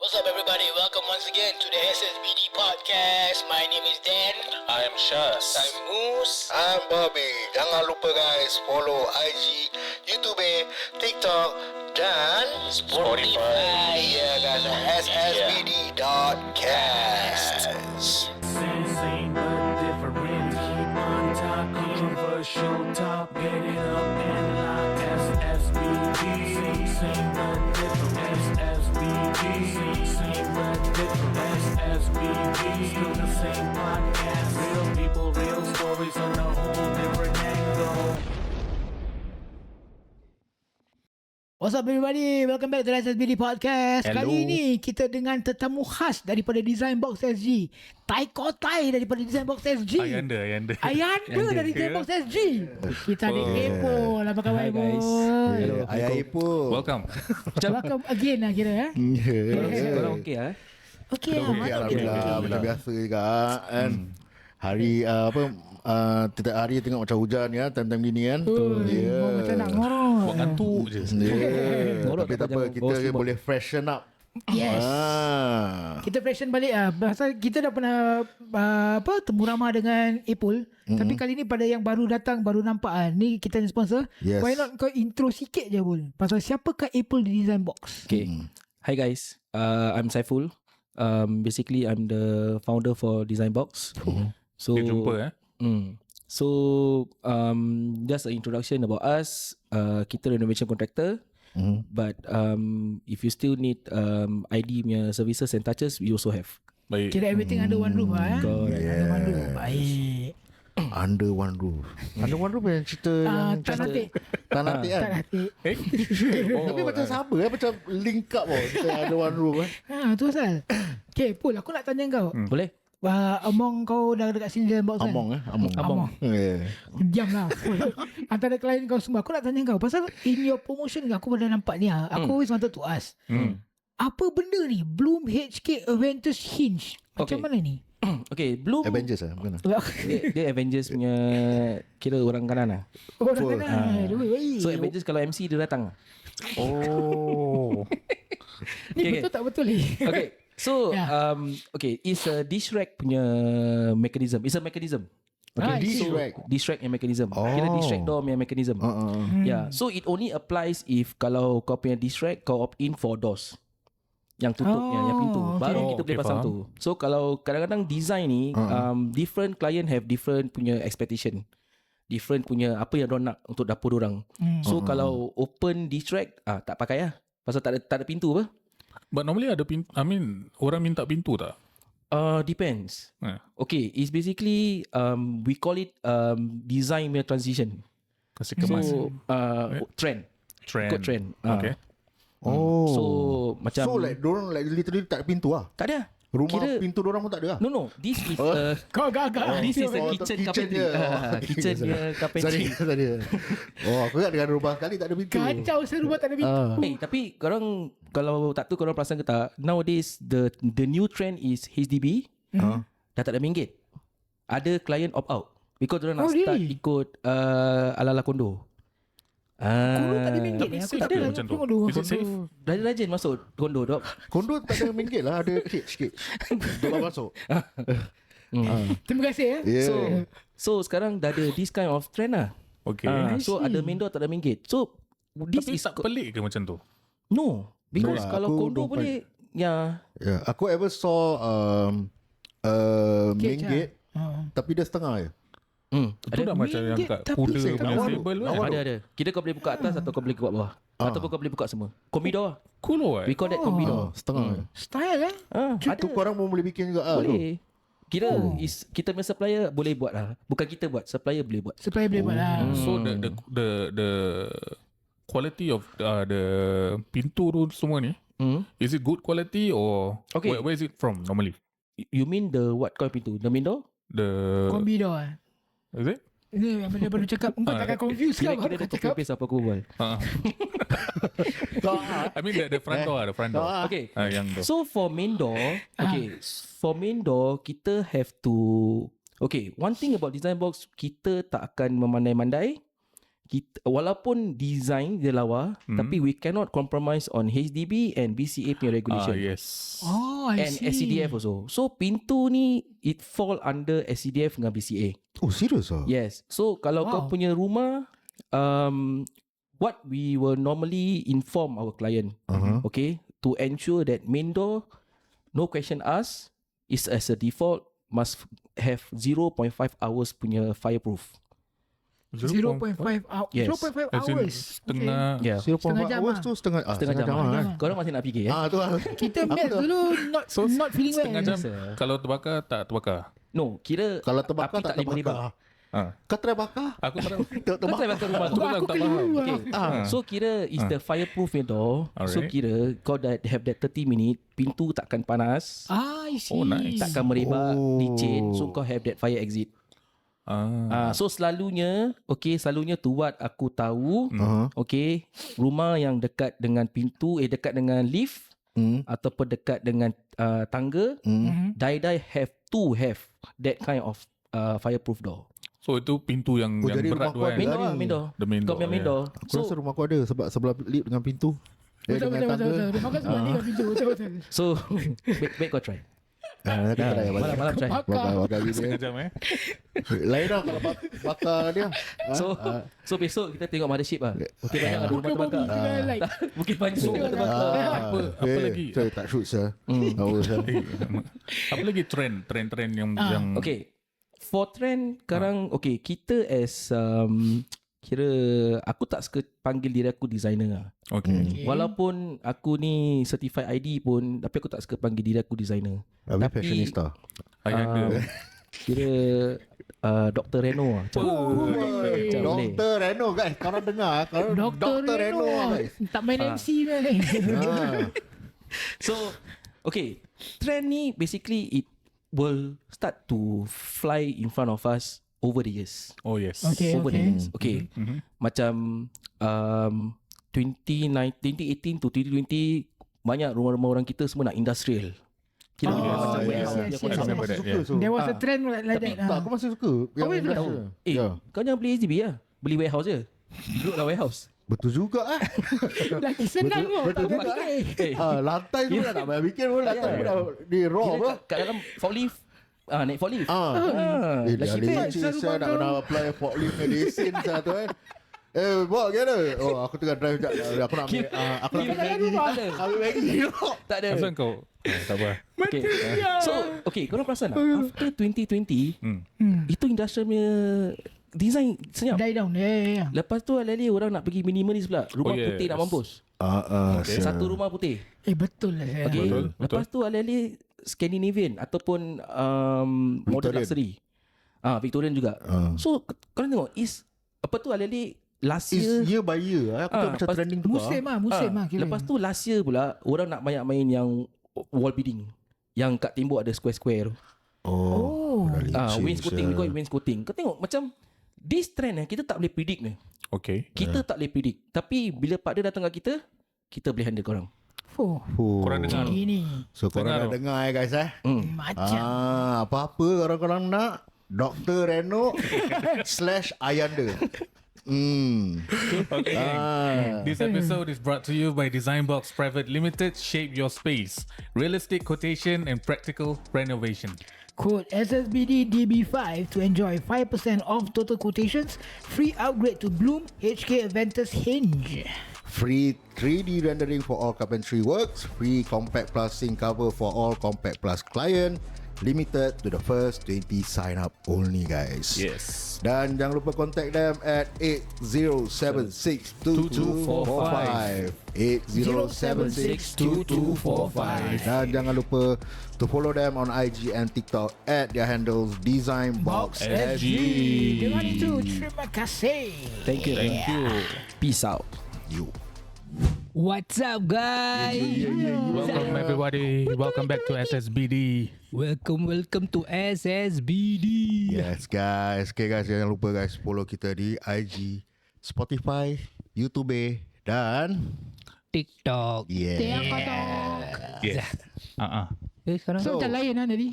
What's up, everybody? Welcome once again to the SSBD podcast. My name is Dan. I am Shaz. I'm Moose. I'm Bobby. Jangan lupa guys, follow IG, YouTube, TikTok dan Spotify. Yeah guys, ssbd.cast. Same but different. Keep on top, controversial talk. Get it up and lock. SSBD. Same but different. SSBD. Same but different. SSBD. Still the same podcast. Real people, real stories on a whole different angle. What's up everybody? Welcome back to the SSBD Podcast. Hello. Kali ini kita dengan tetamu khas daripada Design Box SG, Tai Kotai daripada Design Box SG, Ayanda. Ayanda dari Design Box SG. Kita ada Epo. Apa khabar Epo? Hello. Ayah Ibu. Welcome. Welcome again lah kira Korang okey lah Okay lah. Okay, Alhamdulillah macam biasa juga kan. Hari tiap hari tengok macam hujan ya, time-time gini kan. Macam nak ngorok. Buat ngantuk je. Ngorok Tapi tak tak apa, jangan kita bawa selimut. boleh freshen up. Yes. Kita freshen balik pasal kita dah pernah temu ramah dengan Apple. Tapi kali ni pada yang baru datang, baru nampak ni kita ni sponsor. Yes. Why not kau intro sikit je Bul, pasal siapakah Apple di Design Box? Okay. Hi guys, I'm Saiful. Basically I'm the founder for Design Box. So Kita jumpa So just an introduction about us. Kita renovation contractor. But if you still need ID punya services and touches, we also have. Baik. Kira everything under one roof Correct. Under one roof. Baik. Under one roof. Under one roof yang cerita yang Tak nanti. tak nanti kan. Tak nanti. Tapi macam sama macam link up cerita under one roof Tu pasal. Okay Pul, aku nak tanya kau. Boleh? Among kau dah dekat sini Design Box kan? Among. Yeah. Diam lah. Antara klien kau semua, aku nak tanya kau pasal in your promotion aku pernah nampak ni aku always wanted to ask. Apa benda ni? Bloom HK Aventus Hinge. Macam Okay. mana ni? Okay, Bloom Avengers bukan? dia Avengers punya kira orang kanan lah. Oh, dah kenal. So Avengers kalau MC dia datang lah. Oh. Ni Okay, betul tak betul ni? Okay. So Yeah. okay, it's a dish rack punya mechanism. It's a mechanism. Okay, Dish so rack. dish rack yang mechanism. Kira dish rack door punya mechanism. Yeah, so it only applies if kalau kau punya dish rack kau opt in for doors. Yang tutup yang pintu. okay. Baru kita boleh pasang faham. tu. So kalau kadang-kadang design ni different client have different punya expectation. Different punya apa yang diorang nak untuk dapur orang. So kalau open dish rack tak pakai lah. Pasal tak ada pintu apa. But normally ada pintu. I mean, orang minta pintu tak? Depends. Eh, Okay, it's basically we call it design punya transition. Kasih kemas. So trend. Ikut trend. Okay. So macam So like dorang like literally tak ada pintu lah. tak ada. Rumah pintu dorang pun tak ada lah. No, this is Kau gagak. this is a Oh, kitchen kitchen carpentry. dia. Kitchen dia carpentry. Sorry. Aku ingat dengan rumah sekali tak ada pintu. Kacau serumah tak ada pintu. Tapi korang kalau tak tu korang perasan ke tak, nowadays the new trend is HDB. Dah tak ada main gate. Ada client opt out because dorang nak start really? ikut ala-ala kondo. Kondo tak ada main gate Tapi ni. Aku safe tak ke ada macam tu? kondo. Is it safe? Rajin-rajin masuk kondo dok. Kondo tak ada main gate lah. Ada cage sikit. Dia masuk. Terima kasih ya. Yeah. So sekarang dah ada this kind of trend lah. Okay. So ada main door tak ada main gate. So this Tapi is tak pelik ke macam tu? no because No lah, kalau aku kondo don't boleh ya. Yeah. Aku ever saw main Cage gate tapi dia setengah je. Itu dah macam yang gate kat tapi kuda saya punya kat stable kan? awal. Ada. Kira kau boleh buka atas atau kau boleh buka bawah. Ataupun kau boleh buka semua. Combi door lah. Cool what? We call that combi door. Setengah je. Style Ada. Tu korang pun boleh bikin juga tu. Boleh. Kira is kita punya supplier boleh buat lah. Bukan kita buat, supplier boleh buat. Supaya boleh buat lah. So the quality of the pintu tu semua ni, is it good quality or Okay. where is it from normally? You mean the what kau pintu? The main door? The Kombi dah. is it? Ini yang baru cakap. Engkau takkan confuse kau Kira baru dia kau cakap. copy paste apa aku berbual. I mean the front door, the front door. Okay. Yang tu. So for main door, for main door kita have to, okay, one thing about Design Box, kita tak akan memandai-mandai. kita, walaupun design dia lawa, tapi we cannot compromise on HDB and BCA punya regulation. Yes. Oh, I And see. SCDF also. So pintu ni it fall under SCDF dengan BCA. Oh, serious ah? Yes. So kalau kau Wow. punya rumah, what we will normally inform our client, okay, to ensure that main door, no question asked, is as a default must have 0.5 hours punya fireproof. 0.5 hours. Yes. 0.5 As in hours. setengah. Yeah. 0.5 Setengah jam hours lah. tu setengah Setengah jam. lah. Korang masih nak fikir Ah tu lah. Kita math dulu not feeling well. Setengah jam. Sir. Kalau terbakar tak terbakar. No, kira Kalau terbakar api tak boleh terbakar. Ah. Kau try bakar? Aku tak tahu. Kau try bakar rumah tu. Aku tak faham. Okay. So kira is the fireproof punya door. So Alright. kira kau dah have that 30 minute, pintu takkan panas, I see. Oh, nice. takkan merebak, Oh. licin. So kau have that fire exit. So selalunya, okay, selalunya tu what aku tahu, okay, rumah yang dekat dengan pintu, dekat dengan lift, ataupun dekat dengan tangga, die have to have that kind of fireproof door. So itu pintu yang Oh, jadi berat rumah tu kau kan. ada Main door, ni. main door. The main Kau punya door, main yeah. door. Aku rasa rumah aku ada sebab sebelah lift dengan pintu. Betul, betul, betul, betul. Rumah kau sebab ni kat pintu. Betul, betul. So baik kau try. Nanti try Malam try. Bakar dia. Setengah jam Lain dah kalau bakar dia. So besok kita tengok mothership lah. Bukit Panjang ada rumah Bukan terbakar. babi juga like. Bukit Panjang ada terbakar. Apa lagi? Saya tak shoot sir. Tahu sir. Apa lagi trend yang Okay. For trend sekarang, okay, kita as kira aku tak suka panggil diri aku designer lah. Okay. Walaupun aku ni certified ID pun, tapi aku tak suka panggil diri aku designer. Tapi fashionista. Ayah Kira Dr. Reno lah. Macam macam boleh. Dr. Reno guys. Korang dengar. Dr. Reno guys. Tak main MC kan. So, okay, trend ni basically it will start to fly in front of us over the years. Oh yes. Okay. Over the years. Okay. Macam 2018 to 2020 banyak rumah-rumah orang kita semua nak industrial. Kira macam yes, warehouse. yes, Dia yes, konsep. remember that, Suka yeah. so. There was a trend like that. Tak, aku masih suka. Yang boleh biasa. tahu? Ya. Kau jangan beli HDB lah. Beli warehouse je. Duduk dah warehouse. Betul juga Lagi senang kau. Tak betul payah fikir. lantai tu dah tak payah bikin pun. Lantai pun dah di raw Kira apa. kat dalam forklift. Naik forklift. Dah Lagi leceh saya nak kena apply forklift punya lesen saya tu kan. Buat kena. Oh, aku tengah drive sekejap. Aku nak ambil aku nak ambil Maggi. Ambil Maggi. Tak ada. Asal kau tak apa. Okay. So, okay, korang perasan tak? After 2020, itu industrial punya design senyap. Die down. Ya. Lepas tu alih-alih orang nak pergi minimalis pula. Rumah Oh, yes. putih nak mampus. Okay. Satu rumah putih. Betul lah saya. Okay. Betul, betul. Lepas tu alih-alih Scandinavian ataupun modern Victorian. luxury. Victorian juga. So korang tengok is apa tu alih-alih last Is year. year by year. Aku tengok macam lepas- trending tu. Musim lah. kira. Lepas tu last year pula orang nak banyak main yang wall beading. Yang kat tembok ada square-square tu. Oh. dah leceh, Wainscoting. We sir. call it wainscoting. Kau tengok macam this trend kita tak boleh predict ni. Okay. Kita tak boleh predict. Tapi bila partner datang kat kita, kita boleh handle korang. Oh, Korang dengar. ini So korang dah Dengar dengar guys macam. apa-apa korang nak Dr. Reno /Ayanda. Okay. This episode is brought to you by Designbox Private Limited. Shape your space. Realistic quotation and practical renovation. Code SSBD DB5 to enjoy 5% off total quotations. Free upgrade to Bloom HK Aventus Hinge. Free 3D rendering for all carpentry works. Free Compact Plus sync cover for all Compact Plus client. Limited to the first 20 sign up only guys. Yes. Dan jangan lupa contact them at 80762245. 80762245. Dan jangan lupa to follow them on IG and TikTok at their handles Box DesignBoxSG. Dengan itu, terima kasih. Thank you. Thank you. Peace out. You. What's up, guys? Welcome everybody. Welcome back to SSBD. Welcome to SSBD. Yes guys. Okay guys, jangan lupa guys follow kita di IG, Spotify, YouTube dan TikTok. yeah. Yes. Sekarang So macam lain lah tadi.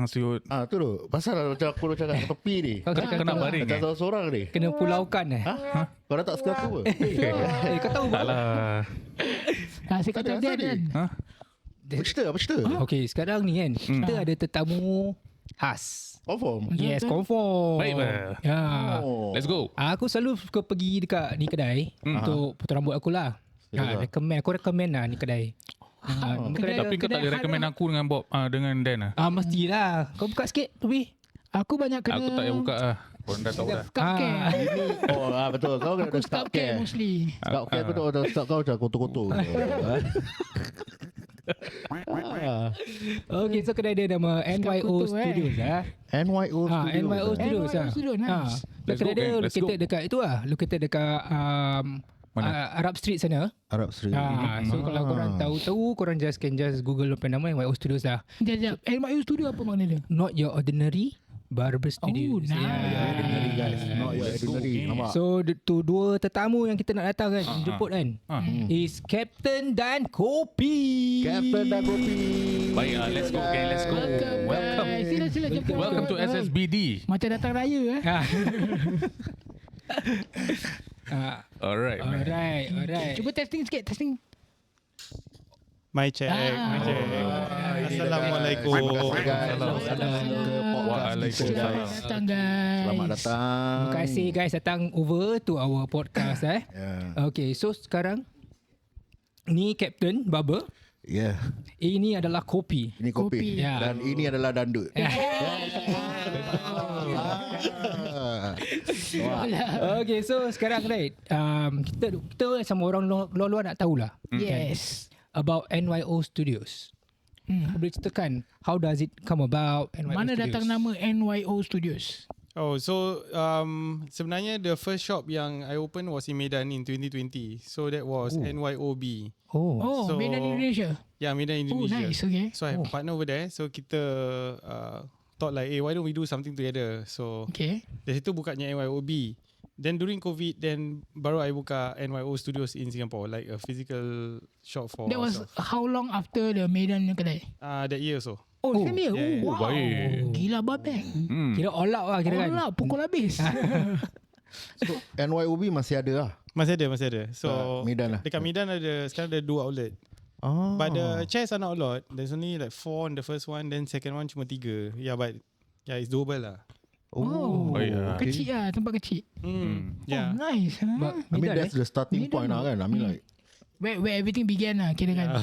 Siut. Tu tu. Pasal macam aku dah cakap kat tepi ni. kau Kena baring Macam seorang-seorang ni. kena pulaukan Kau dah tak suka aku apa? kau tahu Tak lah. Saya kata Ada, Dan ada. kan. Apa cerita? Okay, sekarang ni kan kita ada tetamu khas. Confirm. Yes, confirm. Baik, bah. Ya. Oh. Let's go. Aku selalu suka pergi dekat ni kedai untuk potong rambut aku lah. Aku recommend lah ni kedai. Tapi kau tak boleh recommend aku dengan Bob, dengan Dan lah. Mestilah. Kau buka sikit, Tobi. Aku banyak kena Aku tak payah buka lah. Korang dah tahu dah. scalp care. Betul. Kau kena Aku ada scalp scalp care care. mostly. Scalp care betul. Scalp kau macam kotor-kotor. Okay, so kedai dia nama NYO kutu, Studios lah. NYO Studio. NYO Studios NYO lah. Studio, nice. Let's Kedai go, dia gang. Let's located go. dekat itu lah. Located dekat Mana? Arab Street sana. Arab Street. So kalau korang tahu, korang can just Google apa nama NYO Studios lah. Sekejap. NYO Studio apa makna dia? Not Your Ordinary Barber Studios. nice. Ordinary guys. Not your ordinary. Nampak? So tu dua tetamu yang kita nak datang kan, jemput kan, is Captain dan Kopi. Captain dan Kopi. Baik, let's go, gang. Let's go. Welcome. guys. Sila jemput. Welcome to SSBD. Macam datang raya Alright, man. Alright. Cuba testing sikit. Testing. My check. Assalamualaikum. Waalaikumsalam. Datang guys. Selamat datang. Terima kasih guys datang over to our podcast Yeah. Okay, so sekarang ni Captain Barber, Yeah. ini adalah Kopi. Ini kopi. Ya. Dan ini adalah dandut. Okay, so sekarang right, kita sama orang luar nak tahulah Yes. about NYO Studios. Boleh ceritakan how does it come about NYO Mana Studios? datang nama NYO Studios? Sebenarnya the first shop yang I opened was in Medan in 2020. So that was NYOB. Oh. Oh, Medan Indonesia. Yeah, Medan Oh, Indonesia. nice. Okay. So I have a partner over there. So kita thought like, why don't we do something together? So Okay. dari situ bukanya NYOB. Then during COVID, then baru I buka NYO Studios in Singapore, like a physical shop for That was ourselves. how long after the Medan kedai? That year so. Oh, same year. yeah, yeah. Wow. baik. Gila babeng. Kira all out lah kira kan. Oh lah, pukul habis. So, NYOB masih ada lah. Masih ada. So Medan lah. dekat Medan ada, sekarang ada 2 outlet. Oh. But the chairs are not a lot. There's only like 4 on the first one, then second one cuma 3. Yeah, but it's doable lah. Oh, yeah. kecil lah, tempat kecil. Yeah. Oh, nice. But I mean Medan, that's the starting Medan point lah kan. I mean like Where everything began lah, kira kan.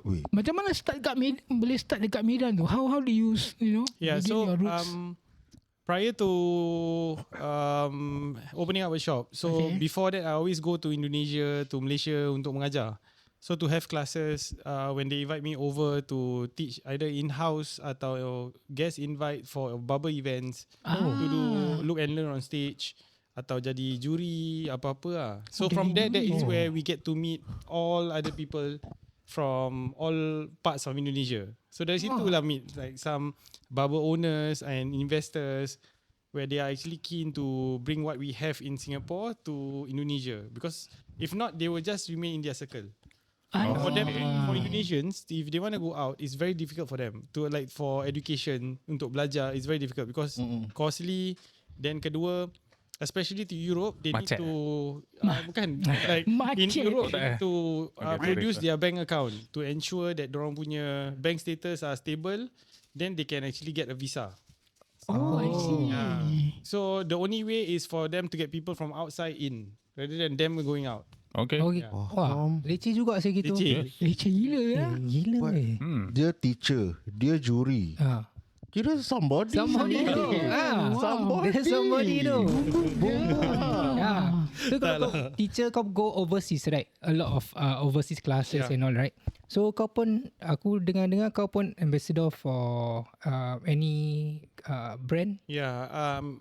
wait. Macam mana start kat Medan, boleh start dekat Medan tu? How do you, Yeah, begin so your roots? prior to opening up a shop, so Okay. before that I always go to Indonesia, to Malaysia untuk mengajar. So to have classes when they invite me over to teach either in-house atau guest invite for barber events, to do look and learn on stage atau jadi juri apa-apa lah. So from there, that is where we get to meet all other people from all parts of Indonesia. So dari situ lah meet like some barber owners and investors where they are actually keen to bring what we have in Singapore to Indonesia, because if not, they will just remain in their circle. For them, for Indonesians, if they want to go out, it's very difficult for them to like for education untuk belajar. It's very difficult because costly. Then kedua, especially to Europe, they Macet. need to bukan like in Macet. Europe they need to Okay, produce correct. their bank account to ensure that dorang punya bank status are stable. Then they can actually get a visa. Oh, I see. So the only way is for them to get people from outside in rather than them going out. Okay. Okay. Wah, leceh juga saya gitu. Leceh gila ya. Gila weh. Dia teacher, dia juri. Kira somebody. Somebody tu. Somebody tu. So kalau kau teacher, kau go overseas, right? A lot of overseas classes and all, right? So kau pun, aku dengar kau pun ambassador for any brand. Yeah,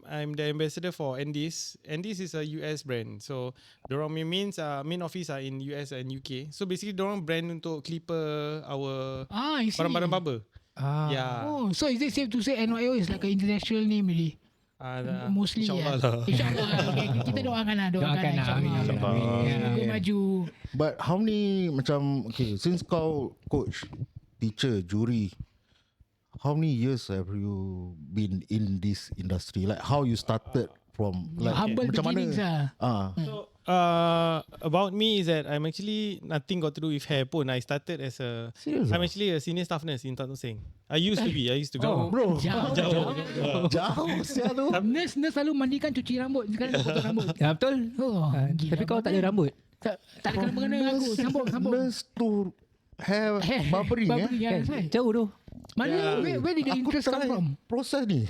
I'm the ambassador for Andis. Andis is a US brand. So, dorang main office are in US and UK. So basically, dorang brand untuk clipper, our I see. barang-barang barber. Yeah. Oh, so is it safe to say NYO is like an international name really? Mostly InsyaAllah ya. lah. InsyaAllah. Okay, kita doakan lah. Doakan lah. Amin. Semoga maju. But how many macam okay, since kau coach, teacher, juri, how many years have you been in this industry? Like how you started from like Humble macam mana? beginnings lah. So about me is that I'm actually nothing got to do with hair pun. I started as a Serious I'm ah? actually a senior staff nurse in Tan Tock Seng. I used to go. Bro, Jauh. sial tu. Nurse selalu mandikan, cuci rambut. Sekarang potong rambut. Ya betul. Oh, gila Tapi kau tak ada banget. rambut. Tak ada kena-mengena aku. Sambung. Nurse to hair barbering Barbering, eh. that's right. Jauh tu. Mana, where did the Aku interest come try from? proses ni.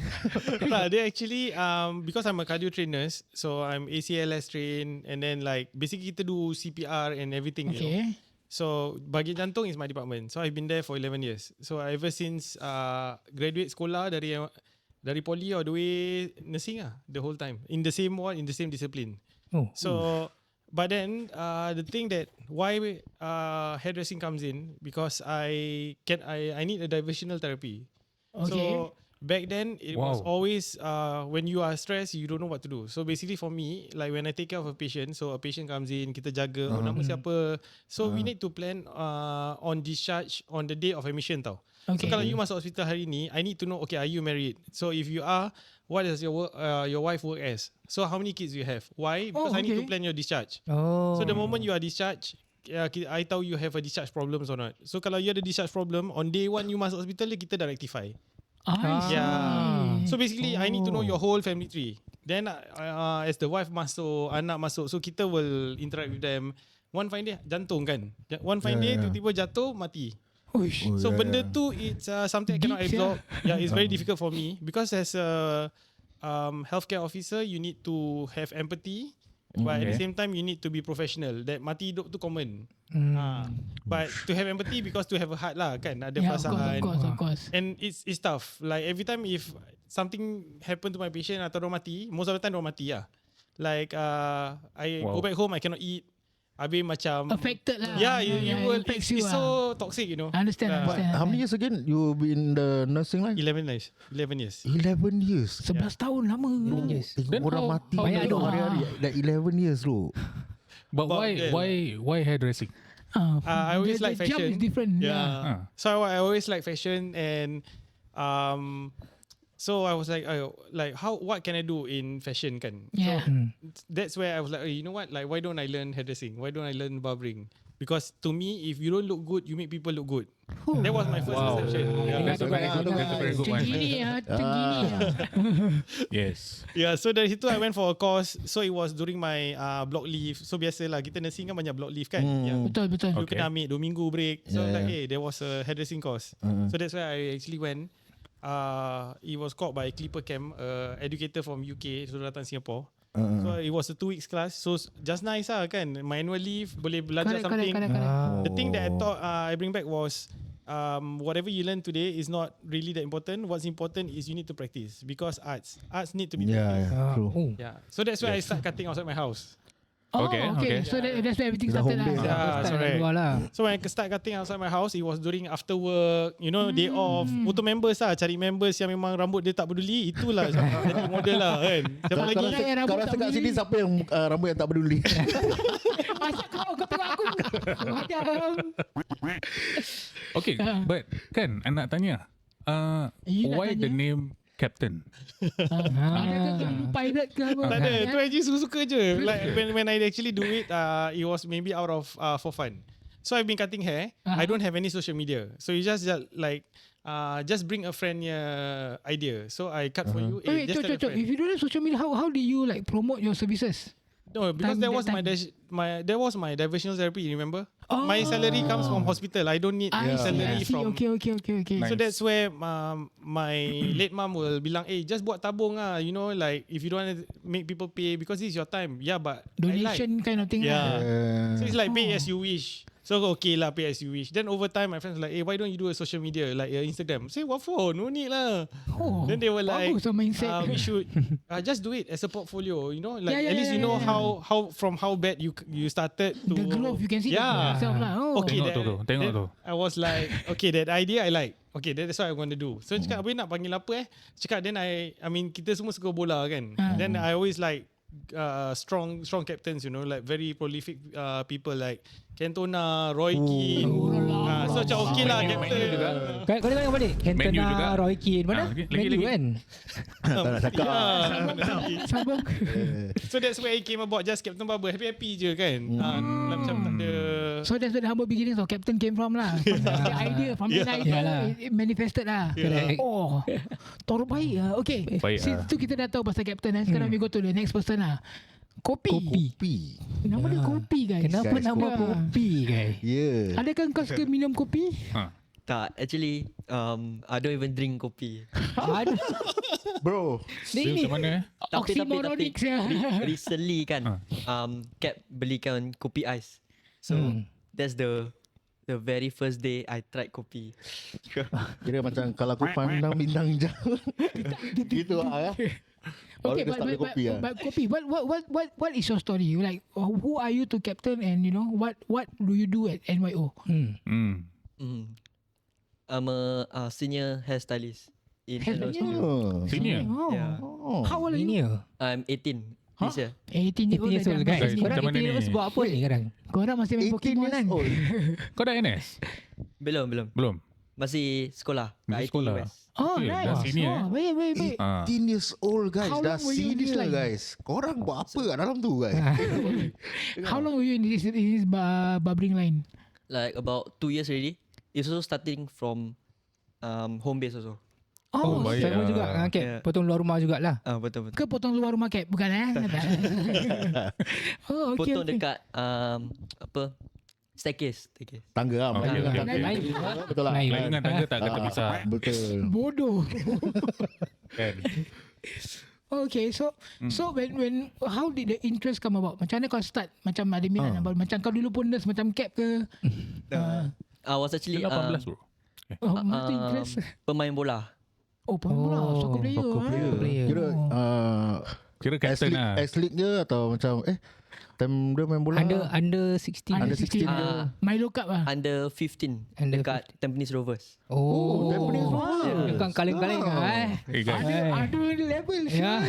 They actually because I'm a cardio trainer, so I'm ACLS trained, and then like basically kita do CPR and everything. You know? Okay. So bahagian jantung is my department. So I've been there for 11 years. So ever since graduate sekolah dari poly all the way nursing the whole time in the same ward, in the same discipline. Oh. So but then the thing that why hairdressing comes in, because I need a diversional therapy. Okay. So back then it was always when you are stressed, you don't know what to do. So basically for me, like when I take care of a patient, so a patient comes in, kita jaga nama siapa. So we need to plan on discharge on the day of admission tau. Okay. So kalau you masuk hospital hari ni, I need to know, okay, are you married? So if you are, what does your wife work as? So how many kids do you have? Why? Because I need to plan your discharge. Oh. So the moment you are discharged, I tahu you have a discharge problems or not. So kalau you ada discharge problem, on day one you masuk hospital, kita dah rectify. Yeah. So basically, I need to know your whole family tree. Then as the wife masuk, anak masuk, so kita will interact with them. One fine day, jantung kan. One fine day, tiba-tiba jatuh, mati. So benda tu, it's something I cannot absorb. Yeah, it's very difficult for me because as a healthcare officer, you need to have empathy. But at the same time, you need to be professional. That mati hidup tu common. But to have empathy, because to have a heart lah kan, ada perasaan. Of course. And it's tough. Like every time if something happen to my patient atau orang mati, most of the time orang mati lah. Like I go back home, I cannot eat. Habis macam Affected lah. Yeah, you will. impacts It's you so toxic, you know. Understand. How many years again you been in the nursing line? 11 years. 11 years. 11 tahun lama. Yes. Tengok orang mati Banyak tu tu. hari-hari. Dah 11 years tu. But why hairdressing? I always like The job fashion. is different. Yeah. So I always like fashion, and so I was like what can I do in fashion kan? Yeah. That's where I was like, you know what? Like, why don't I learn hairdressing? Why don't I learn barbering? Because to me, if you don't look good, you make people look good. That was my first perception. That's a very good one. Tinggi Yes. Yeah, so dari situ I went for a course. So it was during my block leave. So biasalah kita nursing kan banyak block leave kan. Betul. You kena ambil 2 minggu break. So there was a hairdressing course. So that's why I actually went. It was called by Clipper Camp, educator from UK, so datang Singapore. So it was a 2 weeks class. So just nice lah kan. My annual leave boleh belajar something. The thing that I thought I bring back was whatever you learn today is not really that important. What's important is you need to practice, because arts need to be practiced. True. Yeah. So that's why I start cutting outside my house. Okay. So that's where everything The started home base. lah. Yeah, sorry. lah. So when I start cutting outside my house, it was during after work, you know, day off. Untuk members lah, cari members yang memang rambut dia tak peduli, itulah jadi model lah kan. Siapa lagi? Rambut Kau tak rasa kat peduli. sini siapa yang rambut yang tak peduli? Masa kau tengok aku. Macam. Okay, but kan, I nak tanya. You nak Why tanya? the name Captain? Ada ke pilot ke apa? Tak ada, tu actually suka-suka je. Like when I actually do it, it was maybe out of for fun. So I've been cutting hair. I don't have any social media. So you just like just bring a friend idea. So I cut for you. Wait, Just tell a If friend. you don't have social media, how do you like promote your services? No, because Time- that was that that was my diversional therapy. You remember? My salary comes from hospital. I don't need I salary see. from. Okay. So that's where my late mom will bilang, just buat tabung lah. You know, like if you don't want to make people pay because this is your time. Yeah, but Donation kind of thing. Yeah. lah. So it's like pay as you wish. So okay lah, pay as you wish. Then over time, my friends were like, why don't you do a social media like Instagram? Say what for? No need lah. Then they were like, bagus lah mindset. we should just do it as a portfolio. You know, like Yeah, at least you know how from how bad you started to The growth you can see Yeah. yourself lah. Oh. Okay, Tengok that, tu. I was like, okay, that idea I like. Okay, that's what I want to do. So cakap, abang nak panggil apa Cakap, then I mean kita semua suka bola kan. Then I always like strong captains, you know, like very prolific people like Cantona, Roy Keane. So macam okey lah captain. Kau dengar yang balik Menu juga. Cantona, Roy Keane. Mana? Lagi. Menu kan. Tak nak cakap. Sabang. So that's where it came about. Just Captain Barber. Happy-happy je kan. Macam tak ada. So that's where the humble beginnings of Captain came from lah. The idea, from the idea, Yalah. it manifested lah. Correct. Oh, teruk baik lah. Okay, Baik since tu kita dah tahu pasal Captain. Sekarang we go to the next person lah. Kopi. Kopi. Nama dia Kopi guys. Kenapa Guys, nama kopi. kopi guys? Yeah. Adakah kau suka minum kopi? Tak, actually I don't even drink kopi. Bro. Macam mana? Oxymoronics ya. Recently kan Cap belikan kopi ais. So that's the very first day I tried kopi. Kira macam kalau aku pandang bintang jauh. Gitu lah ya. Okay, Baru dia start kopi lah. but Kopi, what is your story? Like, who are you to Captain, and you know what do you do at NYO? I'm a senior hairstylist in Hairstylist? Hello Studio. Senior. Oh. Yeah. How old are you? Ini I'm 18 this year. 18 years 18 years old old. guys. Guys, Korang macam mana 18 years ni? buat apa ni sekarang? Korang masih main 18 Pokemon years kan? old. Kau dah NS? Belum. Belum. Masih sekolah kat Masih IT sekolah. West. Oh, Okay, dah nice. senior, Oh, baik. 18 years old guys. How Dah long were you in this senior line? guys. Korang buat apa kat dalam tu guys? How long were you in this barbering line? Like about 2 years already. It's also starting from home base also. Oh, baik. Sama juga Cap. Yeah. Potong luar rumah jugalah. Betul. ke potong luar rumah Cap? Bukan Oh, okay. Potong dekat apa? Staircase. Tangga lah. Okay, Melayu. okay, Tangga. okay. Betul lah. Naik. Lain dengan tangga tak kata pisah. Betul. Bodoh. Kan? Okay, so when how did the interest come about? Macam mana kau start? Macam ada minat about, macam kau dulu pun nurse macam Cap ke? I was actually 18 bro. Oh, mana tu interest? pemain bola. Oh, pemula, soccer player. Kira Kira captain lah. S-League je atau macam time dia main bola Under 16. Under 16. Milo Cup lah. Under 15 Under dekat Tampines Rovers. Oh, Tampines Rovers. Bukan kaleng-kaleng Hey guys. Ada level. Ya.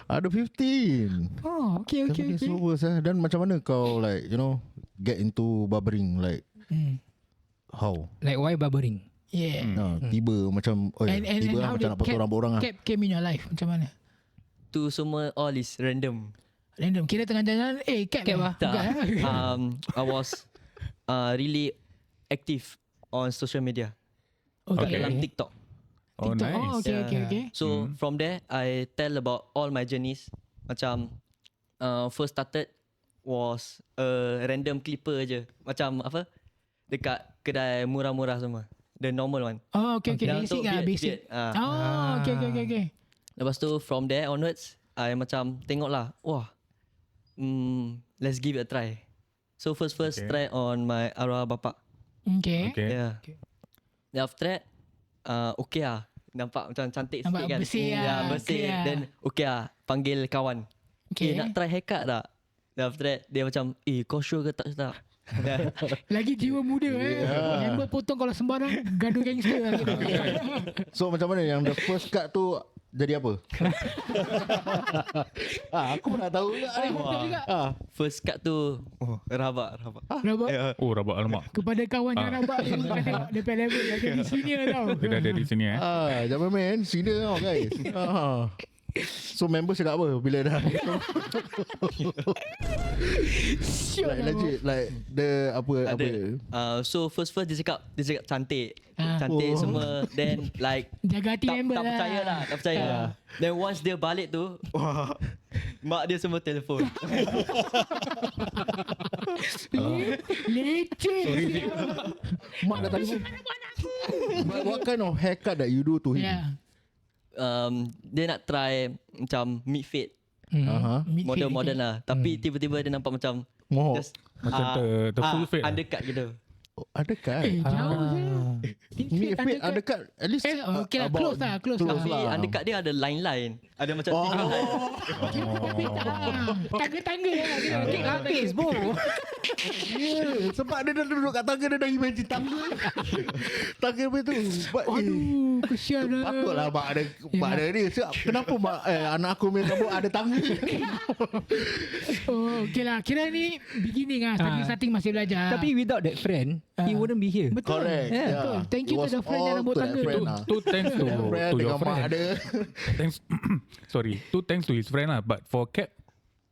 ada 15. Oh, okay. Tampines Rovers Dan macam mana kau like you know get into barbering like how? Like why barbering? Yeah. Tiba macam And tiba how macam did nak potong rambut orang lah. Cap came in your life? Macam mana? Tu semua all is random. Random. Kira tengah jalan, Cap lah. Tak. Bukan, I was really active on social media. Okay. Dalam TikTok. Oh TikTok. nice. Oh, okay. So from there I tell about all my journeys. Macam first started was a random clipper je. Macam apa? Dekat kedai murah-murah semua. The normal one. Oh, okay. Yang Basic untuk lah, beard, basic. beard. Oh, okay. Lepas tu from there onwards I macam tengok lah, wah, let's give it a try. So first try on my arwah bapak. Okay. Yeah. Then after that okay lah. Nampak macam cantik Nampak sikit kan. bersih lah, Ya, bersih. okay lah. Then okay lah, panggil kawan. Okay. Nak try haircut tak? Then after that dia macam, kau sure ke tak? Lagi jiwa muda Member potong kalau sembarang gaduh gangster lah gitu. So macam mana yang the first cut tu jadi apa? Aku pun nak tahu juga. First cut tu rabak. Rabak. Oh rabak alamak. Kepada kawan yang rabak dia bukan tengok DP level dia di sini tau. Dia dah ada di sini Jangan main senior tau guys. So member cakap apa bila dah like legit like the apa So first dia cakap cantik. Cantik semua. Then like Jaga hati member tak lah. tak percaya. Then once dia balik tu, wah, mak dia semua telefon. Leceh. mak dah tanya what kind of haircut that you do to him? Yeah. Dia nak try macam mid fade. Modern lah. Tapi tiba-tiba dia nampak macam Mohok. just Macam the full fade lah. undercut gitu. Ada kan? Jauh je. Fade undercut at least okay lah, about close lah. Tapi undercut dia ada line-line. Ada macam 3 line. Tangga-tangga dia. Kek lapis bro. Sebab dia dah duduk kat tangga, dia dah imagine tangga. Tangga apa tu? Aduh, kesian lah. Patutlah mak ada ni. Kenapa anak aku punya rambut ada tangga? Oh, okay lah. Kira ni beginning lah. Starting masih belajar. Tapi without that friend, he wouldn't be here. Betul. Correct. Betul. Thank you to the friend yang rambut tangga tu. Tu thanks to your friend. Ada. Thanks, sorry. Tu thanks to his friend lah. But for Cap,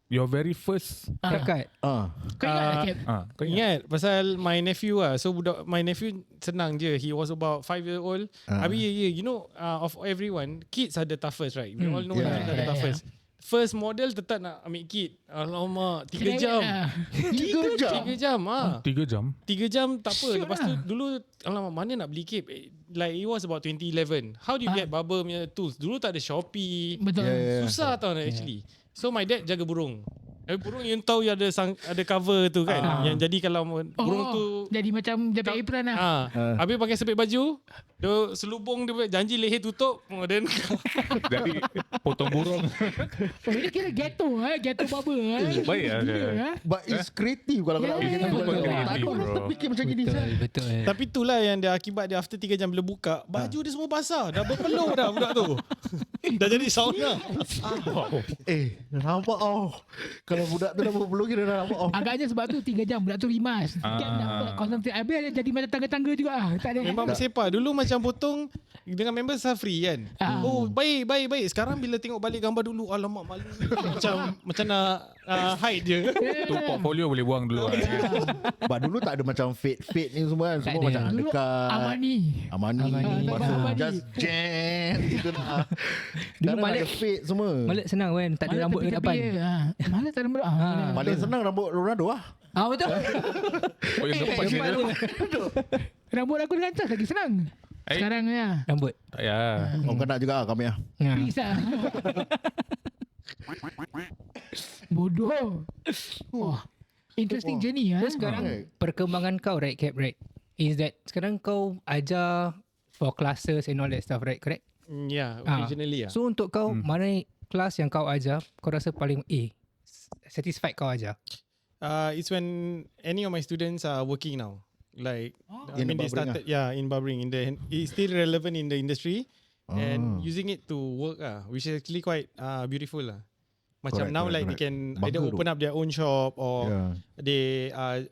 your very first Dekat. Kau ingat tak, Cap? kau Ingat pasal my nephew lah. So my nephew senang je. He was about 5 years old. Habis you know of everyone, kids are the toughest, right? We all know kids are the toughest. First model tetap nak ambil kit. Alamak, 3 jam. 3 jam? 3 jam 3 jam. 3 jam tak apa. Lepas tu dulu alamak mana nak beli kit. Like it was about 2011. How do you get barber punya tools? Dulu tak ada Shopee. Betul. Susah tau actually. So my dad jaga burung. Burung yang tahu yang ada cover tu kan. Yang jadi kalau burung tu jadi macam jabat apron lah. Habis pakai sepit baju, dia selubung dia janji leher tutup, then Jadi potong burung. Oh, ini kira ghetto barber. Baik lah. But it's creative kalau kau nak Yeah, bikin betul, benda. betul. Tak ada orang terfikir macam gini. Betul. tapi itulah yang dia akibat dia after 3 jam bila buka, baju dia semua basah, dah berpeluh dah budak tu. Dah jadi sauna. Nampak kalau budak tu dah berpeluh kira dah nampak Agaknya sebab tu 3 jam budak tu rimas. Dia dapat konsentrate. Habis dia jadi macam tangga-tangga juga. Tak ada. Memang bersepah. Dulu macam potong dengan member free kan. Oh, baik. Sekarang bila tengok balik gambar dulu, alamak malu. macam nak hide je. Tu portfolio boleh buang dulu. But dulu tak ada macam fade ni semua kan. Semua macam Dulu dekat Amani. Lepas tu Amani. just jam gitu dah. Dulu Sekarang balik ada fade semua. Malah senang kan. Tak ada Mana rambut kat depan. tepi-tepi. Mana tak ada rambut. Paling senang rambut Ronaldo lah. Betul. Oh, yang depan dia tu. Rambut aku dengan cas lagi senang. Sekarang ya. Rambut. Tak payah. Kau nak juga kami lah. Bisa. Bodoh. Wah. Interesting journey So sekarang perkembangan kau right Cap right is that sekarang kau ajar for classes and all that stuff right, correct? Yeah, occasionally lah. So untuk kau mana kelas yang kau ajar kau rasa paling satisfied kau ajar? It's when any of my students are working now. Like In the they barbering started, in barbering. It's still relevant in the industry and using it to work which is actually quite beautiful lah. Macam now like they can either open up their own shop or they are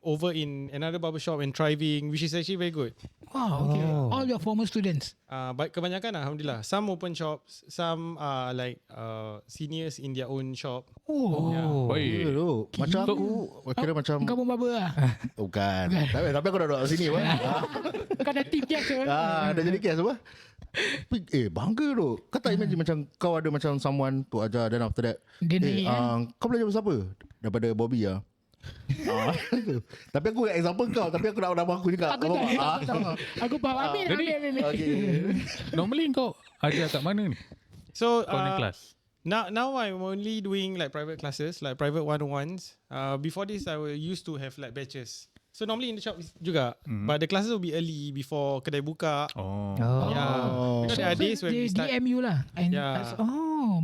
over in another barber shop and thriving, which is actually very good. Wow, okay. All your former students. But kebanyakan alhamdulillah, some open shops, some are like seniors in their own shop. Baik. Macam aku kira macam Kau pun barber lah. bukan. Tapi aku dah duduk sini apa. Kau dah team cast ke? Dah jadi kes apa. Bangga tu. Kau tak imagine macam kau ada macam someone tu ajar, then after that Dia naik kau belajar pasal apa? Daripada Bobby lah. Tapi aku example kau, tapi aku nak nama aku juga. Aku tahu. Aku faham. Ambil. Normally kau ajar kat mana ni? So Kau ni kelas? Now I'm only doing like private classes, like private one-on-ones. Before this, I used to have like batches. So normally in the shop juga, but the classes will be early before kedai buka. Yeah, because there are days when we start. DM you lah. And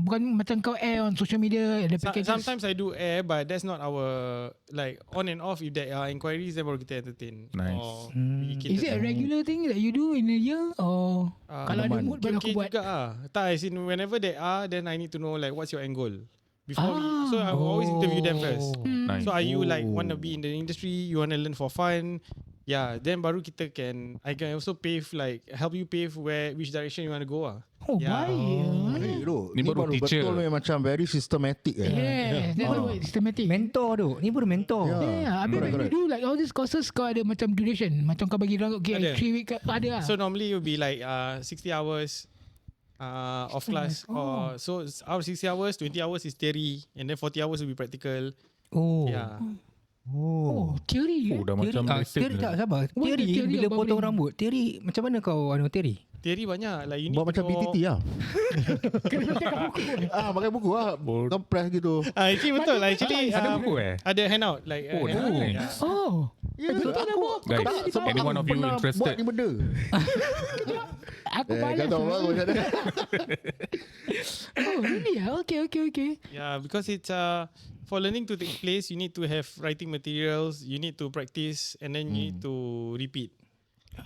bukan macam kau air on social media the packages. Sometimes I do air, but that's not our like on and off. If there are inquiries, then baru kita entertain. Nice. Or Is it a regular thing that you do in a year or kalau ada mood baru aku buat? juga tak, as in whenever they are, then I need to know like what's your end goal. Before so I will always interview them first. Nice. So are you like want to be in the industry? You want to learn for fun? Yeah, then baru kita I can also help you pave which direction you want to go Baik. Ni baru teacher. betul macam very systematic Yes, that baru systematic. Mentor tu. Ni baru mentor. Yeah, habis when you do like all these courses kau ada macam duration. Macam kau bagi orang Ada. 3 week ada lah. So normally it will be like 60 hours of class. So out of 60 hours, 20 hours is theory, and then 40 hours will be practical. Yeah. Theory. Dah macam Teori tak sabar. What Teori the theory bila of potong barbering? rambut. Teori macam mana kau teori? Theory banyak. Like you need Buat macam to know- PTT lah. Pakai buku lah. Kau press gitu. Actually betul lah. Actually Ada buku ada handout like Oh, handout. nice. Yeah. Ya, betul aku, dah, Bob. Guys, tak, sebab anyone aku of you pernah interested? buat ni benda. Aku Kau balas. tahu apa macam mana? Oh, really? Okay. Yeah, because it's for learning to take place, you need to have writing materials, you need to practice, and then you need to repeat.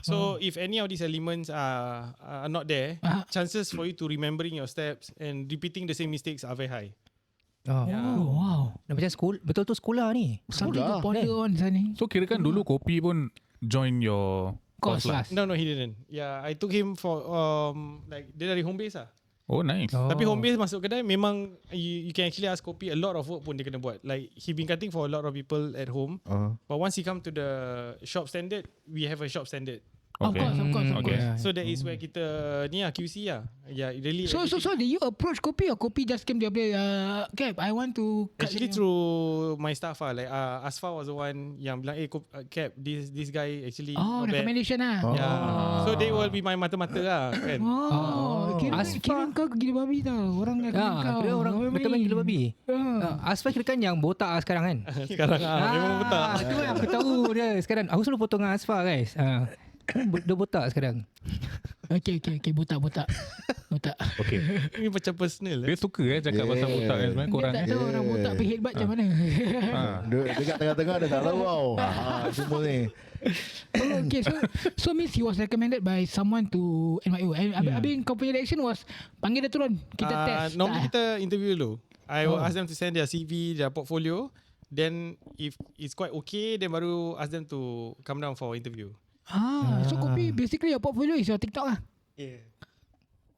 So if any of these elements are not there, chances for you to remembering your steps and repeating the same mistakes are very high. Oh. Oh, wow. Dah macam betul tu sekolah ni. Something to Sudah. ponder on sana ni. So kira kan dulu Kopi pun join your Course course lah. No, he didn't. Yeah, I took him for like dia dari home base lah. Oh nice. Oh. Tapi home base masuk kedai memang you can actually ask Kopi a lot of work pun dia kena buat. Like he been cutting for a lot of people at home. But once he come to the shop standard, we have a shop standard. Of course. Okay. So that is where kita ni lah QC lah. Yeah, really. So did you approach Kopi or Kopi just came to play Cap, I want to cut Actually you. through my staff lah. Like Asfa was the one yang bilang Cap, this guy actually Oh, not bad. recommendation lah. Yeah. So they will be my mata-mata lah kan. Kira kau gila babi tau. Orang nak kau. Kira orang betul gila babi. Asfal kira kan yang botak sekarang kan. Sekarang memang betul. Itu yang aku tahu dia sekarang. Aku selalu potong dengan Asfal guys. Dia botak sekarang. Okay. Botak. Okay. Ini macam personal. Dia suka cakap pasal botak kan sebenarnya Dia korang. tak tahu orang botak pergi headbutt macam mana. Dekat tengah-tengah dia tak tahu tau. Semua ni. Okay, so means he was recommended by someone to NYU. Habis kau punya reaction was panggil dia turun, kita test. Normally kita interview dulu. I will ask them to send their CV, their portfolio. Then if it's quite okay, then baru ask them to come down for interview. So Kopi, basically your portfolio is your TikTok lah. Yeah.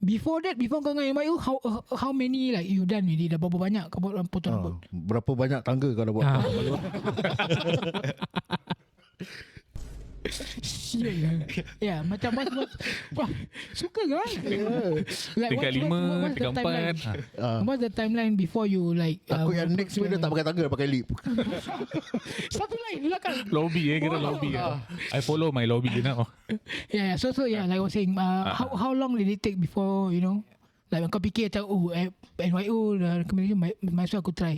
Before kau dengan NYU, how many like you done already? Dah berapa banyak kau buat potong rambut? Berapa banyak tangga kau dah buat? Ya, macam mas suka kan? Tingkat 5, tingkat 4. What's the timeline before you like? Aku yang next week dia tak pakai tangga, dia pakai lip. Satu lain belakang. Lobby kira lobby. I follow my lobby now. Yeah. So yeah, like I was saying, how long did it take before like kau fikir macam NYU recommendation might as well aku try.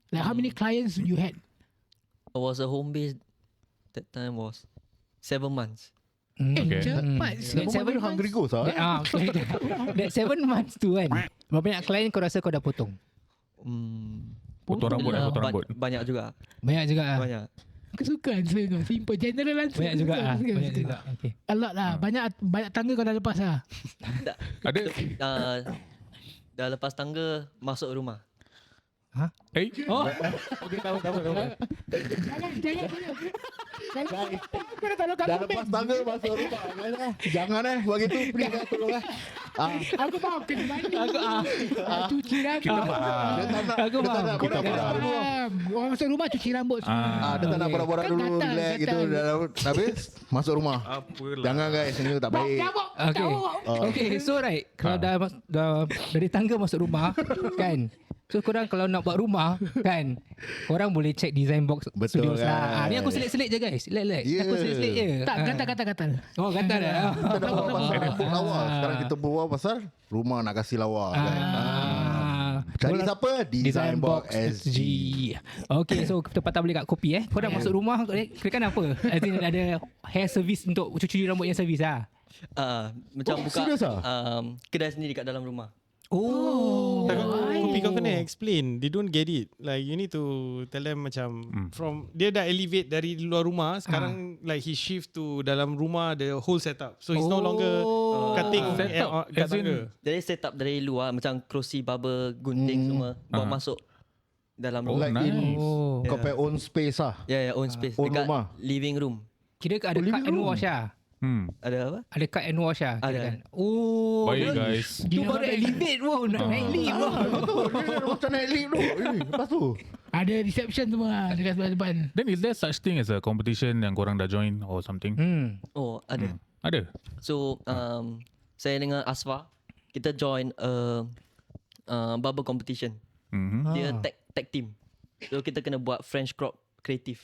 Like how many clients you had? I was a home base that time was 7 months. Okay. Cepat. Seven hungry ghost lah. That 7 months tu kan. Berapa banyak klien kau rasa kau dah potong? Potong rambut lah, potong rambut. Banyak juga. Banyak juga ah. Banyak. Aku suka answer kau. Simple. General answer. Banyak juga ah. Suka. Banyak juga. Okay. A lot lah. Banyak tangga kau dah lepas lah. Ada. Dah lepas tangga masuk rumah. Oh. Jangan. Dah lepas tangga masuk rumah. Jangan buat gitu. Please tolong Aku faham kena mandi. Cuci rambut. Aku faham. Orang masuk rumah cuci rambut semua. Dia tak nak borak-borak Kan dulu. gatal, Relax gitu. Habis masuk rumah. Jangan guys, ini tak baik. Okay, so right, kalau dah dari tangga masuk rumah kan. So korang kalau nak buat rumah kan, korang boleh check design box Betul studios lah. kan. Ni aku selit-selit je guys. Selit-selit. Yeah. Aku selit-selit je. Tak, gatal. Oh, gatal dah. Kita dah buat pasal rumput lawa. Sekarang kita berbual pasal rumah nak kasih lawa kan. Cari siapa? Design Box SG. Okay, so kita patah balik kat Kopi Korang masuk rumah, kira kan apa? As in ada hair service untuk cuci rambut yang service lah. Macam buka serious kedai sendiri kat dalam rumah. Kopi kau kena explain. They don't get it. Like you need to tell them macam from dia dah elevate dari luar rumah. Sekarang like he shift to dalam rumah the whole setup. So he's no longer cutting Setup. kat As in- tangga. Jadi setup dari luar macam kerusi, barber, gunting semua bawa masuk dalam rumah. Like in Oh. kau punya own space lah. Ya, own space Own dekat rumah. living room. Kira ada cut and wash lah. Ada apa? Ada cut and wash lah. Kira Ada. kan. Oh. Baik guys. Tu baru elevate pun. Nak naik lift pun. Macam naik lift tu. Lepas tu. Ada reception semua dekat sebelah depan. Then is there such thing as a competition yang korang dah join or something? Oh, ada. Ada. So, saya dengan Asfa, kita join barber competition. Dia tag team. So, kita kena buat French crop creative.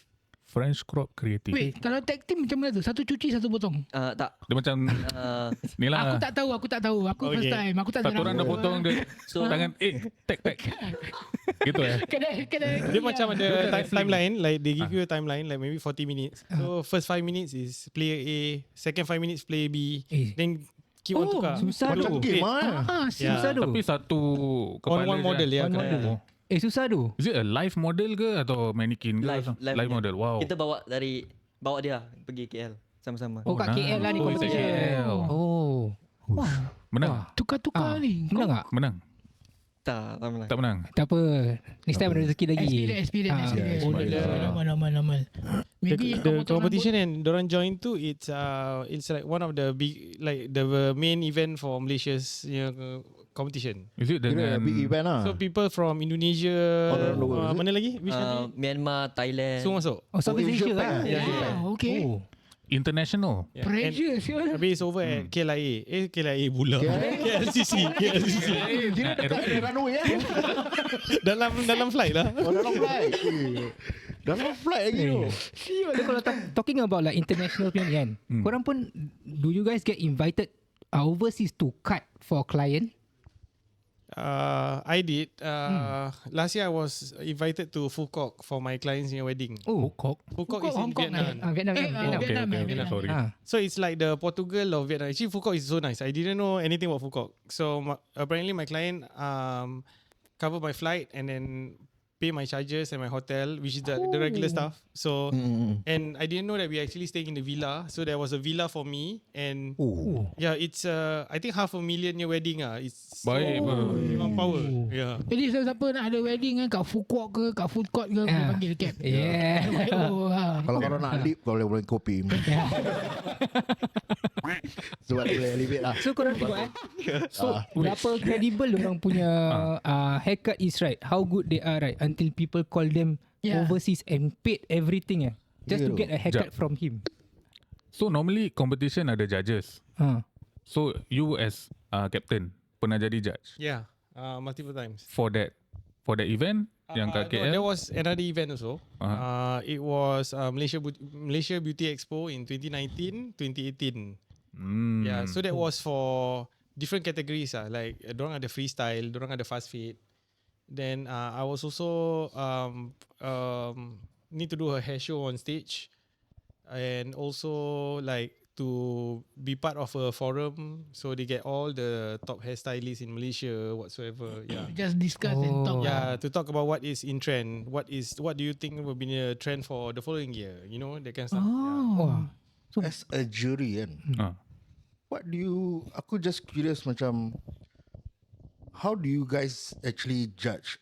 French crop creative. Wait, kalau tag team macam mana tu? Satu cuci, satu potong. Tak. Dia macam ni lah. Aku tak tahu. Aku first time. Aku tak Satu orang dah potong dia tangan tag. Gitu Kena. Dia macam ada timeline, like they give you a timeline like maybe 40 minutes. So first 5 minutes is player A, second 5 minutes player B, then keep on tukar. susah Macam tu. game Susah tu. Tapi satu kepala On one model, je. ya. One model. Susah tu. Is it a live model ke atau mannequin ke? Live model. Wow. Kita bawa dia pergi KL sama-sama. Oh, kat KL lah ni Oh, competition. KL. Oh. Menang. Tukar-tukar ni. Menang tak? Menang. Tak menang. Tak menang. Tak apa. Next time ada rezeki lagi. Experience. Amal. Maybe The competition and dorang join tu, it's like one of the big, like the main event for Malaysia's competition. Is it Kira dengan big event lah. So people from Indonesia, All around the world, is it? mana lagi? Which country? Myanmar, Thailand. Semua masuk. Oh, Southeast Asia lah. Okay. Oh. international? Yeah. Pressure siul. Habis it's over at KLIA. KLIA pula. KLCC. Dia dekat runway dalam flight lah. Oh, dalam flight. Dalam flight lagi tu. So kalau talking about like international punya ni kan, korang pun, do you guys get invited overseas to cut for client? I did. Last year I was invited to Phuket for my client's wedding. Oh, Phuket is in Hong Kong, Vietnam. Vietnam. Vietnam. Sorry. So it's like the Portugal of Vietnam. Actually, Phuket is so nice. I didn't know anything about Phuket. So apparently my client covered my flight and then pay my charges and my hotel, which is the regular stuff. So and I didn't know that we actually staying in the villa. So there was a villa for me, and yeah, it's I think $500,000 wedding. It's Baik. memang power. Yeah. Jadi siapa nak ada wedding kan kat food court ke, kat food court ke, boleh panggil cab. Yeah. Kalau korang nak lip, kau boleh kopi. Sebab dia boleh elevate lah. So korang tengok So berapa credible orang punya haircut is, right? How good they are, right? Until people call them overseas and paid everything just to get a haircut from him. So normally competition ada judges. So you as captain pernah jadi judge Yeah. Multiple times. for that event yang kat No, KL? there was another event also. It was Malaysia Beauty Expo in 2019, 2018. Yeah, so that was for different categories. Like dorang ada freestyle, dorang ada fast fit. Then I was also need to do a hair show on stage, and also like to be part of a forum, so they get all the top hairstylists in Malaysia whatsoever. Yeah. Just discuss and talk. Yeah, to talk about what is in trend, what do you think will be the trend for the following year? You know, that kind of stuff. Oh. As a jury kan, what do you, aku just curious macam, how do you guys actually judge?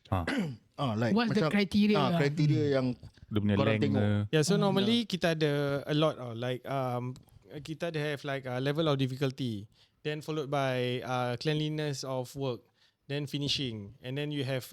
Like What's the macam, criteria? Criteria yang Dia punya korang length tengok. ke? Yeah, so normally kita ada a lot like kita ada have like a level of difficulty, then followed by cleanliness of work, then finishing, and then you have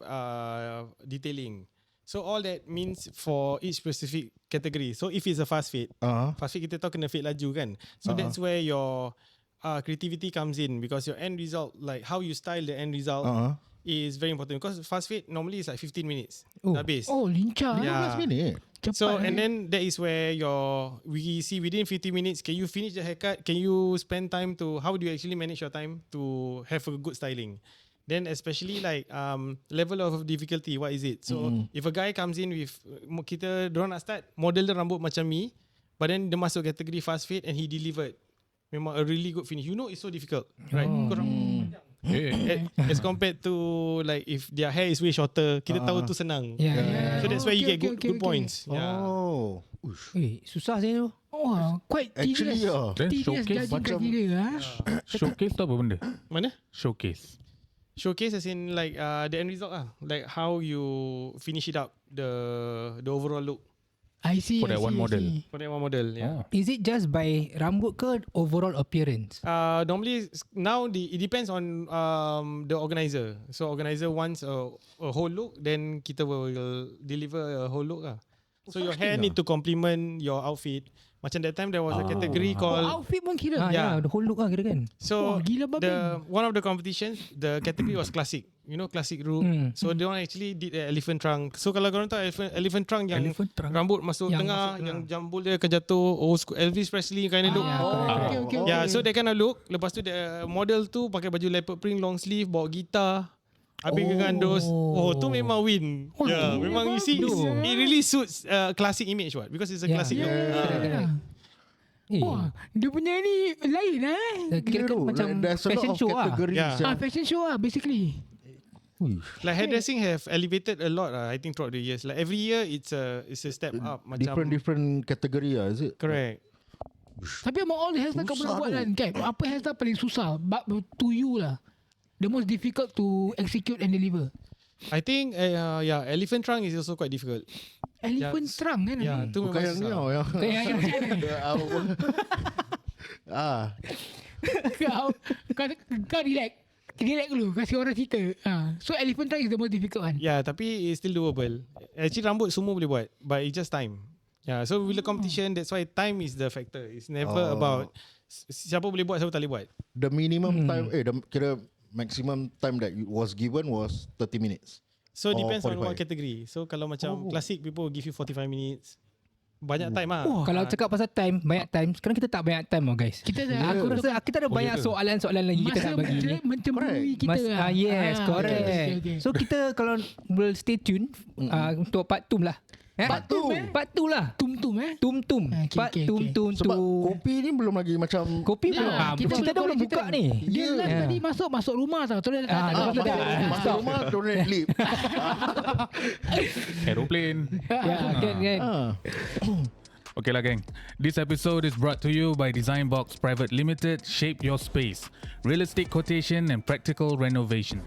detailing. So all that means for each specific category. So if it's a fast fit, fast fit kita tahu kena fit laju kan. So that's where your creativity comes in, because your end result, like how you style the end result, is very important. Because fast fit normally is like 15 minutes. Habis. Oh, lincah. Yeah. 15 minit. Cepat. So and then that is where we see within 50 minutes, can you finish the haircut? Can you spend time to, how do you actually manage your time to have a good styling? Then especially like level of difficulty, what is it? So if a guy comes in with, kita dorang nak start model dia rambut macam me, but then dia masuk kategori fast fit and he delivered memang a really good finish. You know it's so difficult, right? As compared to like if their hair is way shorter, kita tahu tu senang. So that's where you get good points. Oh. Susah saya tu. Oh, quite Actually, tedious. Then Tedious showcase judging criteria. Showcase tu apa benda? Mana? Showcase. Showcase as in like the end result like how you finish it up, the overall look I see. For that one model. for that one model. Yeah. Is it just by rambut ke overall appearance? Normally now it depends on the organizer. So organizer wants a whole look, then kita will deliver a whole look lah. So your hair need to complement your outfit. Macam that time there was a category called Outfit pun kira. The whole look lah kira kan. so gila babi. one of the competitions, the category was classic. You know classic look. So they actually did an elephant trunk. So kalau korang tahu elephant trunk yang rambut masuk Yang tengah, masuk yang jambul dia akan jatuh, old school Elvis Presley kind of look. Okay. So that kind of look. Lepas tu the model tu pakai baju leopard print long sleeve, bawa gitar. Habis dengan dos. Tu memang win. Memang you see it really suits classic image what, because it's a classic look. Wah, dia punya ni lain Kira macam There's a lot fashion of show lah. categories. fashion show basically. Like hairdressing have elevated a lot I think throughout the years. Like every year it's a step up. Macam Different category lah, is it? correct. Tapi among all the hairstyle kau pernah Susah buat tu. kan, apa hairstyle paling susah to you lah, the most difficult to execute and deliver? I think elephant trunk is also quite difficult. Elephant trunk kan? Tu Bukan memang yang ni susah. Kau relax dulu, kasih orang cerita. So elephant trunk is the most difficult one. Tapi it's still doable. Actually rambut semua boleh buat, but it's just time. So bila competition, that's why time is the factor. It's never about siapa boleh buat, siapa tak boleh buat. The minimum time, kira maximum time that was given was 30 minutes. So depends on 45. what category. So kalau macam classic, people will give you 45 minutes. Banyak time lah. Kalau cakap pasal time, banyak time. Sekarang kita tak banyak time guys. Aku rasa kita ada banyak soalan-soalan lagi kita nak bagi ni. Mencemburui kita lah. Yes, correct. Okay. So kita kalau will stay tune untuk part 2 lah. Part two? Part 2 lah. Tum-tum Tum-tum. Okay, Part okay, tum-tum. Sebab kopi ni belum lagi macam Kopi belum. Kita dah belum buka ni. Dia last tadi masuk rumah tau. Terus masuk rumah turun lift. Aeroplane. Kan. Okay lah, gang. This episode is brought to you by Design Box Private Limited. Shape your space. Realistic quotation and practical renovation.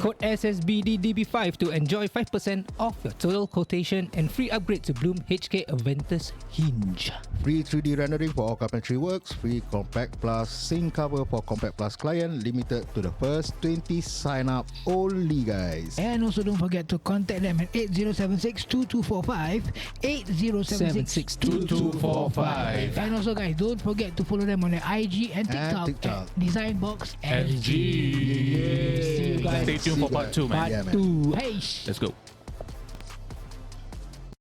Code SSBDDB5 to enjoy 5% off your total quotation and free upgrade to Bloom HK Aventus Hinge. Free 3D rendering for all carpentry works. Free Compact Plus sync cover for Compact Plus client. Limited to the first 20 sign up only, guys. And also don't forget to contact them at 8076-2245, 8076-2245. And also guys, don't forget to follow them on their IG and TikTok, at Designbox SG. See you guys. Stay tuned for part 2, man. Yeah, man. Hey. Let's go.